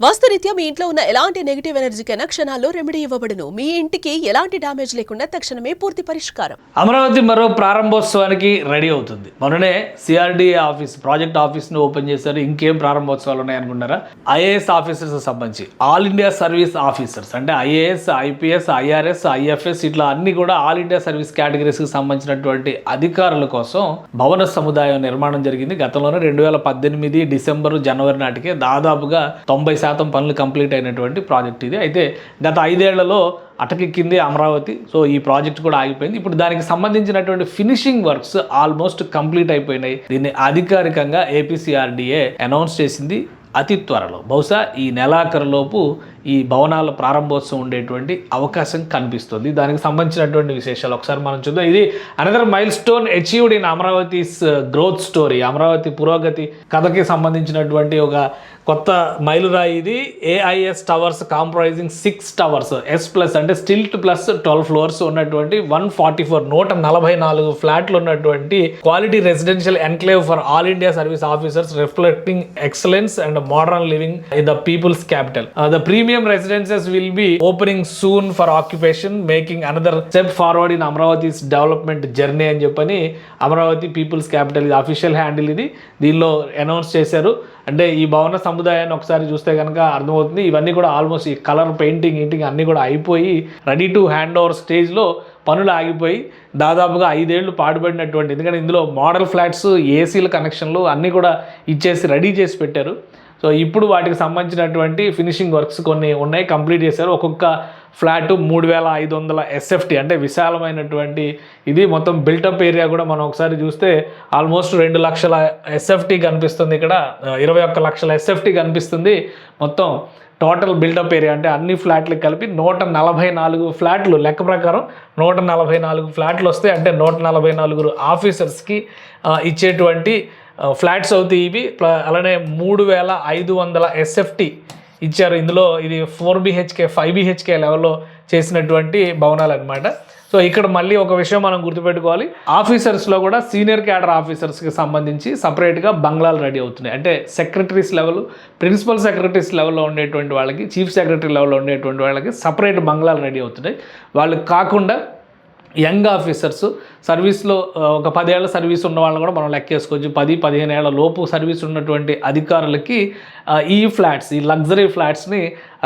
వాస్తురీత్యా మీ ఇంట్లో ఉన్న ఎలాంటి నెగిటివ్ ఎనర్జీకైనా క్షణాల్లో రెమెడీ ఇవ్వబడును. మీ ఇంటికి ఎలాంటి డ్యామేజ్ లేకుండా తక్షణమే పూర్తి పరిష్కారం. అమరావతి మరో ప్రారంభోత్సవానికి రెడీ అవుతుంది. మొన్ననే సిఆర్డీఏ ఆఫీస్ ప్రాజెక్ట్ ఆఫీస్ను ఓపెన్ చేశారు. ఇంకేం ప్రారంభోత్సవాలు ఉన్నాయనుకుంటారా? ఐఏఎస్ ఆఫీసర్స్ సంబంధించి ఆల్ ఇండియా సర్వీస్ ఆఫీసర్స్ అంటే ఐఏఎస్, ఐపీఎస్, ఐఆర్ఎస్, ఐఎఫ్ఎస్ ఇట్లా అన్ని కూడా ఆల్ ఇండియా సర్వీస్ కేటగిరీస్కి సంబంధించినటువంటి అధికారుల కోసం భవన సముదాయం నిర్మాణం జరిగింది. గతంలోనే 2018 డిసెంబరు జనవరి నాటికే దాదాపుగా 90% పనులు కంప్లీట్ అయినటువంటి ప్రాజెక్ట్ ఇది. అయితే గత 5 ఏళ్లలో అటకెక్కింది అమరావతి. సో ఈ ప్రాజెక్ట్ కూడా ఆగిపోయింది. ఇప్పుడు దానికి సంబంధించినటువంటి ఫినిషింగ్ వర్క్స్ ఆల్మోస్ట్ కంప్లీట్ అయిపోయినాయి. దీన్ని అధికారికంగా ఏపీసీఆర్డీఏ అనౌన్స్ చేసింది. అతి త్వరలో బహుశా ఈ నెలాఖరులోపు ఈ భవనాల ప్రారంభోత్సవం ఉండేటువంటి అవకాశం కనిపిస్తుంది. దానికి సంబంధించినటువంటి విశేషాలు ఒకసారి మనం చూద్దాం. ఇది another milestone achieved in Amaravati's growth story. Amaravati పురోగతి కథకి సంబంధించినటువంటి ఒక కొత్త మైలురాయి ఇది. AIS towers comprising 6 towers S plus అంటే స్టిల్ట్ ప్లస్ 12 ఫ్లోర్స్ ఉన్నటువంటి 144 ఫ్లాట్లు ఉన్నటువంటి quality residential enclave for all India service officers reflecting excellence and modern living in the people's capital. The premium residences will be opening soon for occupation, making another step forward in Amravati's development journey అని చెప్పని Amaravati peoples capital ఇది official handle. ఇది దీనిలో announce చేశారు. అంటే ఈ భవన సముదాయాన్ని ఒకసారి చూస్తే కనుక అర్థమవుతుంది. ఇవన్నీ కూడా ఆల్మోస్ట్ ఈ కలర్ పెయింటింగ్ అన్నీ కూడా అయిపోయి రెడీ టు హ్యాండ్ ఓవర్ స్టేజ్లో పనులు ఆగిపోయి దాదాపుగా 5 ఏళ్ళు పాడుపడినటువంటి, ఎందుకంటే ఇందులో మోడల్ ఫ్లాట్స్, ఏసీల కనెక్షన్లు అన్నీ కూడా ఇచ్చేసి రెడీ చేసి పెట్టారు. సో ఇప్పుడు వాటికి సంబంధించినటువంటి ఫినిషింగ్ వర్క్స్ కొన్ని ఉన్నాయి, కంప్లీట్ చేశారు. ఒక్కొక్క ఫ్లాట్ 3500 ఎస్ఎఫ్టీ అంటే విశాలమైనటువంటి ఇది. మొత్తం బిల్టప్ ఏరియా కూడా మనం ఒకసారి చూస్తే ఆల్మోస్ట్ 2 లక్షల ఎస్ఎఫ్టీ కనిపిస్తుంది. ఇక్కడ 21 లక్షల ఎస్ఎఫ్టీ కనిపిస్తుంది. మొత్తం టోటల్ బిల్డప్ ఏరియా అంటే అన్ని ఫ్లాట్లకు కలిపి 144 ఫ్లాట్లు లెక్క ప్రకారం 144 ఫ్లాట్లు వస్తాయి. అంటే 144 ఆఫీసర్స్కి ఇచ్చేటువంటి ఫ్లాట్స్ అవుతాయి ఇవి. అలానే 3500 ఎస్ఎఫ్టీ ఇచ్చారు. ఇందులో ఇది 4 BHK 5 BHK లెవెల్లో చేసినటువంటి భవనాలు అనమాట. సో ఇక్కడ మళ్ళీ ఒక విషయం మనం గుర్తుపెట్టుకోవాలి. ఆఫీసర్స్లో కూడా సీనియర్ క్యాడర్ ఆఫీసర్స్కి సంబంధించి సపరేట్గా బంగ్లాలు రెడీ అవుతున్నాయి. అంటే సెక్రటరీస్ లెవెల్, ప్రిన్సిపల్ సెక్రటరీస్ లెవెల్లో ఉండేటువంటి వాళ్ళకి, చీఫ్ సెక్రటరీ లెవెల్లో ఉండేటువంటి వాళ్ళకి సపరేట్ బంగ్లాలు రెడీ అవుతున్నాయి. వాళ్ళు కాకుండా యంగ్ ఆఫీసర్స్ సర్వీస్లో ఒక 10 ఏళ్ల సర్వీస్ ఉన్న వాళ్ళని కూడా మనం లెక్కేసుకోవచ్చు. 10-15 ఏళ్ల లోపు సర్వీస్ ఉన్నటువంటి అధికారులకి ఈ ఫ్లాట్స్, ఈ లగ్జరీ ఫ్లాట్స్ని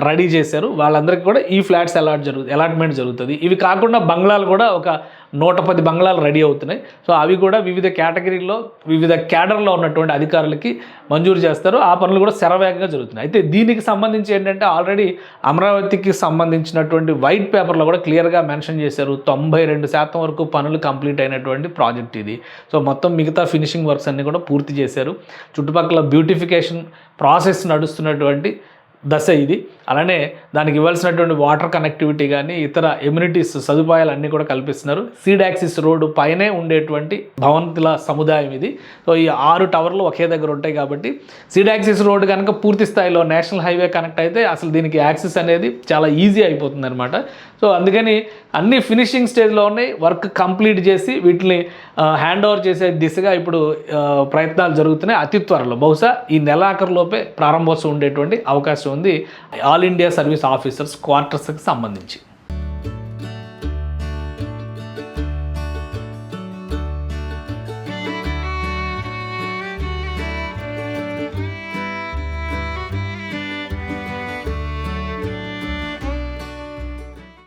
రెడీ చేశారు. వాళ్ళందరికీ కూడా ఈ ఫ్లాట్స్ అలాట్మెంట్ జరుగుతుంది. ఇవి కాకుండా బంగ్లాలు కూడా ఒక 110 బంగ్లాలు రెడీ అవుతున్నాయి. సో అవి కూడా వివిధ కేటగిరీలో వివిధ క్యాడర్లో ఉన్నటువంటి అధికారులకి మంజూరు చేస్తారు. ఆ పనులు కూడా శరవేగంగా జరుగుతున్నాయి. అయితే దీనికి సంబంధించి ఏంటంటే ఆల్రెడీ అమరావతికి సంబంధించినటువంటి వైట్ పేపర్లో కూడా క్లియర్గా మెన్షన్ చేశారు. 92% వరకు పనులు కంప్లీట్ అయినటువంటి ప్రాజెక్ట్ ఇది. సో మొత్తం మిగతా ఫినిషింగ్ వర్క్స్ అన్నీ కూడా పూర్తి చేశారు. చుట్టుపక్కల బ్యూటిఫికేషన్ ప్రాసెస్ నడుస్తున్నటువంటి దశ ఇది. అలానే దానికి ఇవ్వాల్సినటువంటి వాటర్ కనెక్టివిటీ కానీ ఇతర ఎమ్యూనిటీస్ సదుపాయాలు అన్నీ కూడా కల్పిస్తున్నారు. సీడ్ యాక్సిస్ రోడ్డు పైనే ఉండేటువంటి భవంతుల సముదాయం ఇది. సో ఈ 6 టవర్లు ఒకే దగ్గర ఉంటాయి కాబట్టి సీడ్ యాక్సిస్ రోడ్డు కనుక పూర్తి స్థాయిలో నేషనల్ హైవే కనెక్ట్ అయితే అసలు దీనికి యాక్సెస్ అనేది చాలా ఈజీ అయిపోతుంది అనమాట. సో అందుకని అన్ని ఫినిషింగ్ స్టేజ్లో ఉన్నాయి. వర్క్ కంప్లీట్ చేసి వీటిని హ్యాండ్ ఓవర్ చేసే దిశగా ఇప్పుడు ప్రయత్నాలు జరుగుతున్నాయి. అతి త్వరలో బహుశా ఈ నెలాఖరులోపే ప్రారంభోత్సవం ఉండేటువంటి అవకాశం ఉంది ఆల్ ఇండియా సర్వీస్ ఆఫీసర్స్ క్వార్టర్స్కి సంబంధించి.